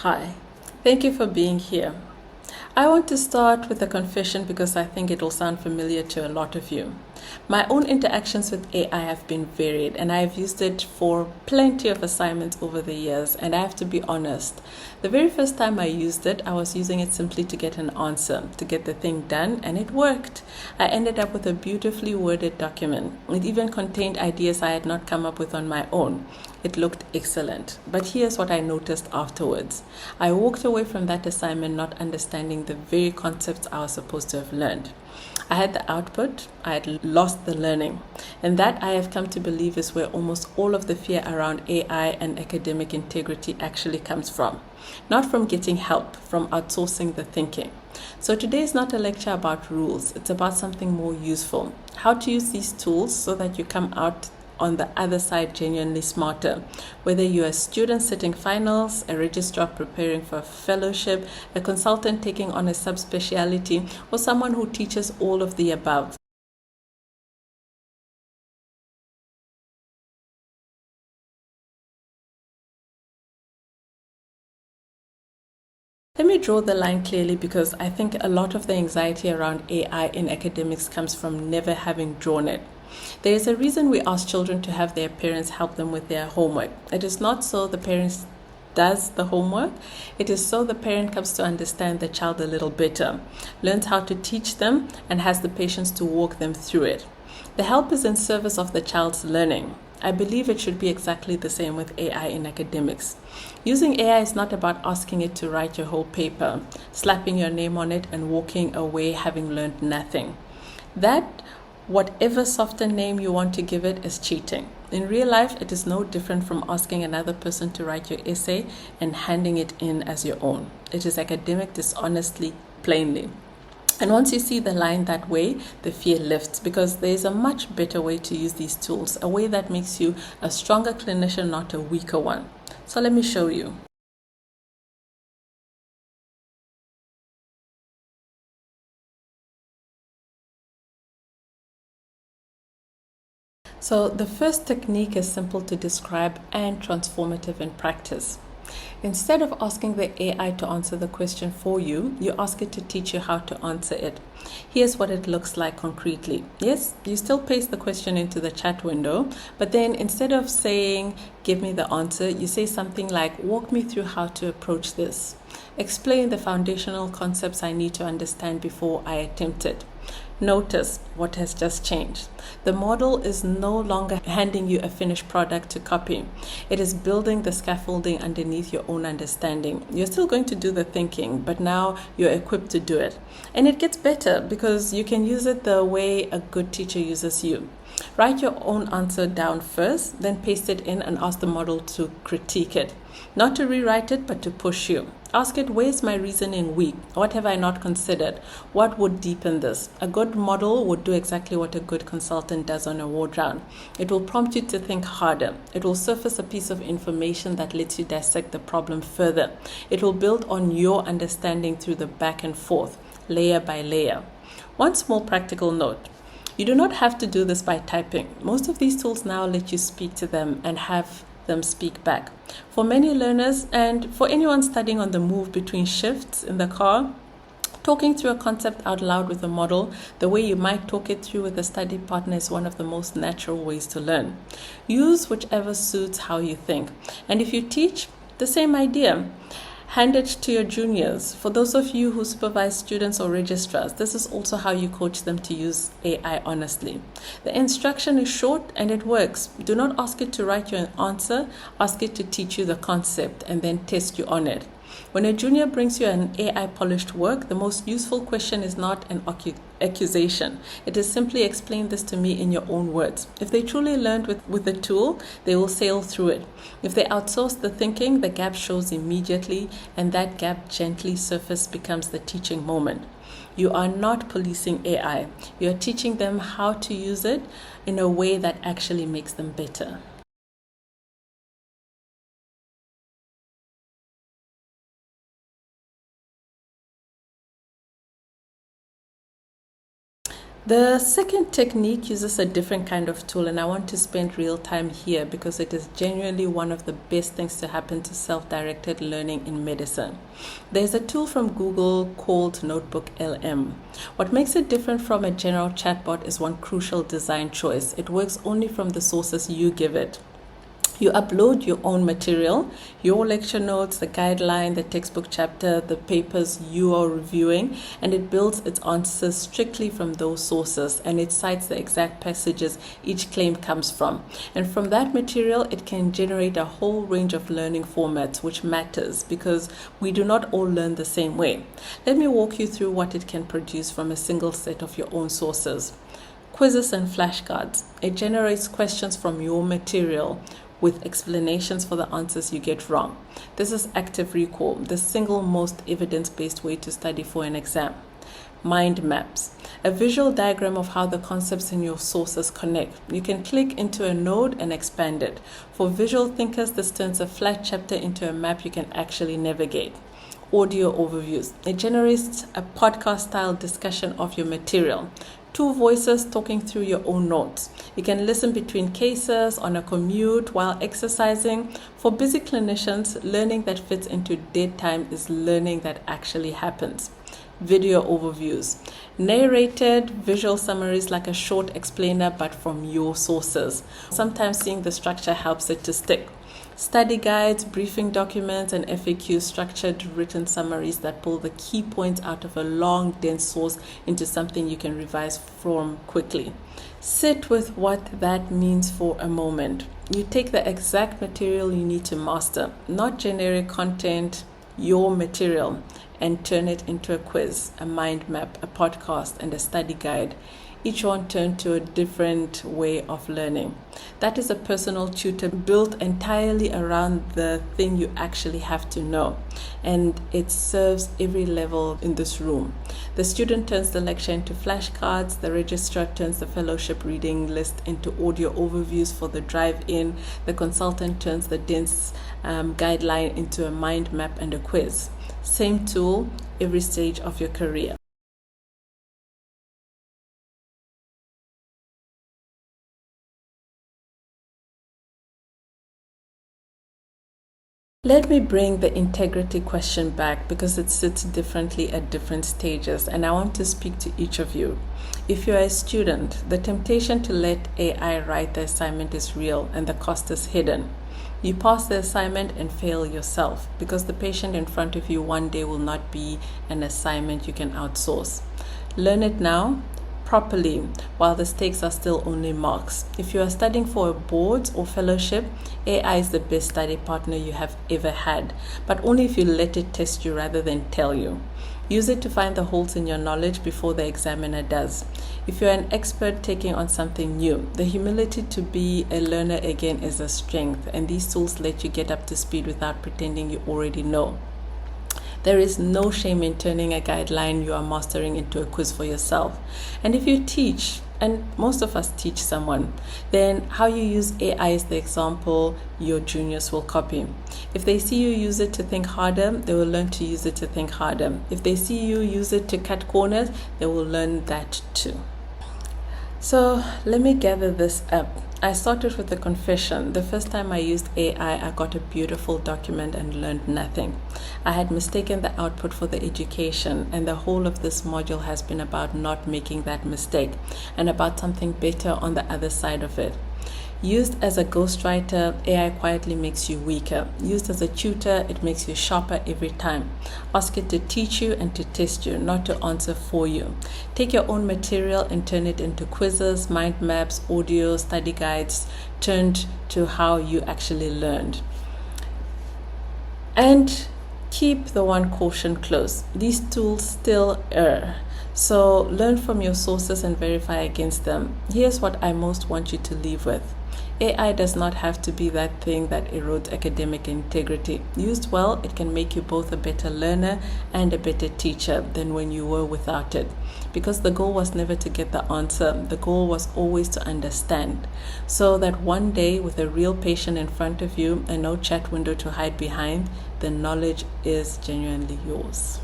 Hi, thank you for being here. I want to start with a confession because I think it will sound familiar to a lot of you. My own interactions with AI have been varied, and I have used it for plenty of assignments over the years. And I have to be honest, the very first time I used it, I was using it simply to get an answer, to get the thing done, and it worked. I ended up with a beautifully worded document. It even contained ideas I had not come up with on my own. It looked excellent. But here's what I noticed afterwards. I walked away from that assignment not understanding the very concepts I was supposed to have learned. I had the output, I had lost the learning. And that I have come to believe is where almost all of the fear around AI and academic integrity actually comes from. Not from getting help, from outsourcing the thinking. So today is not a lecture about rules, it's about something more useful. How to use these tools so that you come out on the other side genuinely smarter. Whether you're a student sitting finals, a registrar preparing for a fellowship, a consultant taking on a subspecialty, or someone who teaches all of the above. Let me draw the line clearly because I think a lot of the anxiety around AI in academics comes from never having drawn it. There is a reason we ask children to have their parents help them with their homework. It is not so the parents does the homework. It is so the parent comes to understand the child a little better, learns how to teach them, and has the patience to walk them through it. The help is in service of the child's learning. I believe it should be exactly the same with AI in academics. Using AI is not about asking it to write your whole paper, slapping your name on it, and walking away having learned nothing. That, whatever softer name you want to give it, is cheating. In real life, it is no different from asking another person to write your essay and handing it in as your own. It is academic dishonestly, plainly. And once you see the line that way, the fear lifts because there is a much better way to use these tools, a way that makes you a stronger clinician, not a weaker one. So let me show you. So the first technique is simple to describe and transformative in practice. Instead of asking the AI to answer the question for you, you ask it to teach you how to answer it. Here's what it looks like concretely. Yes, you still paste the question into the chat window, but then instead of saying, give me the answer, you say something like, walk me through how to approach this. Explain the foundational concepts I need to understand before I attempt it. Notice what has just changed. The model is no longer handing you a finished product to copy. It is building the scaffolding underneath your own understanding. You're still going to do the thinking, but now you're equipped to do it. And it gets better because you can use it the way a good teacher uses you. Write your own answer down first, then paste it in and ask the model to critique it. Not to rewrite it, but to push you. Ask it, where's my reasoning weak? What have I not considered? What would deepen this? A good model would do exactly what a good consultant does on a ward round. It will prompt you to think harder. It will surface a piece of information that lets you dissect the problem further. It will build on your understanding through the back and forth, layer by layer. One small practical note. You do not have to do this by typing. Most of these tools now let you speak to them and have them speak back. For many learners and for anyone studying on the move between shifts in the car, talking through a concept out loud with a model, the way you might talk it through with a study partner, is one of the most natural ways to learn. Use whichever suits how you think. And if you teach, the same idea. Hand it to your juniors. For those of you who supervise students or registrars, this is also how you coach them to use AI honestly. The instruction is short and it works. Do not ask it to write you an answer. Ask it to teach you the concept and then test you on it. When a junior brings you an AI polished work, the most useful question is not an accusation. It is simply explain this to me in your own words. If they truly learned with the tool, they will sail through it. If they outsource the thinking, the gap shows immediately, and that gap gently surface becomes the teaching moment. You are not policing AI. You are teaching them how to use it in a way that actually makes them better. The second technique uses a different kind of tool, and I want to spend real time here because it is genuinely one of the best things to happen to self-directed learning in medicine. There's a tool from Google called NotebookLM. What makes it different from a general chatbot is one crucial design choice. It works only from the sources you give it. You upload your own material, your lecture notes, the guideline, the textbook chapter, the papers you are reviewing, and it builds its answers strictly from those sources, and it cites the exact passages each claim comes from. And from that material, it can generate a whole range of learning formats, which matters because we do not all learn the same way. Let me walk you through what it can produce from a single set of your own sources. Quizzes and flashcards. It generates questions from your material with explanations for the answers you get wrong. This is active recall, the single most evidence-based way to study for an exam. Mind maps, a visual diagram of how the concepts in your sources connect. You can click into a node and expand it. For visual thinkers, this turns a flat chapter into a map you can actually navigate. Audio overviews. It generates a podcast-style discussion of your material. Two voices talking through your own notes. You can listen between cases, on a commute, while exercising. For busy clinicians, learning that fits into dead time is learning that actually happens. Video overviews. Narrated visual summaries like a short explainer but from your sources. Sometimes seeing the structure helps it to stick. Study guides, briefing documents, and FAQs, structured written summaries that pull the key points out of a long, dense source into something you can revise from quickly. Sit with what that means for a moment. You take the exact material you need to master, not generic content, your material, and turn it into a quiz, a mind map, a podcast, and a study guide. Each one turned to a different way of learning. That is a personal tutor built entirely around the thing you actually have to know. And it serves every level in this room. The student turns the lecture into flashcards. The registrar turns the fellowship reading list into audio overviews for the drive-in. The consultant turns the dense guideline into a mind map and a quiz. Same tool, every stage of your career. Let me bring the integrity question back because it sits differently at different stages, and I want to speak to each of you. If you are a student, the temptation to let AI write the assignment is real and the cost is hidden. You pass the assignment and fail yourself because the patient in front of you one day will not be an assignment you can outsource. Learn it now, properly, while the stakes are still only marks. If you are studying for a board or fellowship, AI is the best study partner you have ever had, but only if you let it test you rather than tell you. Use it to find the holes in your knowledge before the examiner does. If you're an expert taking on something new, the humility to be a learner again is a strength, and these tools let you get up to speed without pretending you already know. There is no shame in turning a guideline you are mastering into a quiz for yourself. And if you teach, and most of us teach someone, then how you use AI is the example your juniors will copy. If they see you use it to think harder, they will learn to use it to think harder. If they see you use it to cut corners, they will learn that too. So let me gather this up. I started with a confession. The first time I used AI, I got a beautiful document and learned nothing. I had mistaken the output for the education, and the whole of this module has been about not making that mistake and about something better on the other side of it. Used as a ghostwriter, AI quietly makes you weaker. Used as a tutor, it makes you sharper every time. Ask it to teach you and to test you, not to answer for you. Take your own material and turn it into quizzes, mind maps, audio, study guides, turned to how you actually learned. And keep the one caution close. These tools still err. So learn from your sources and verify against them. Here's what I most want you to leave with. AI does not have to be that thing that erodes academic integrity. Used well, it can make you both a better learner and a better teacher than when you were without it. Because the goal was never to get the answer. The goal was always to understand. So that one day, with a real patient in front of you and no chat window to hide behind, the knowledge is genuinely yours.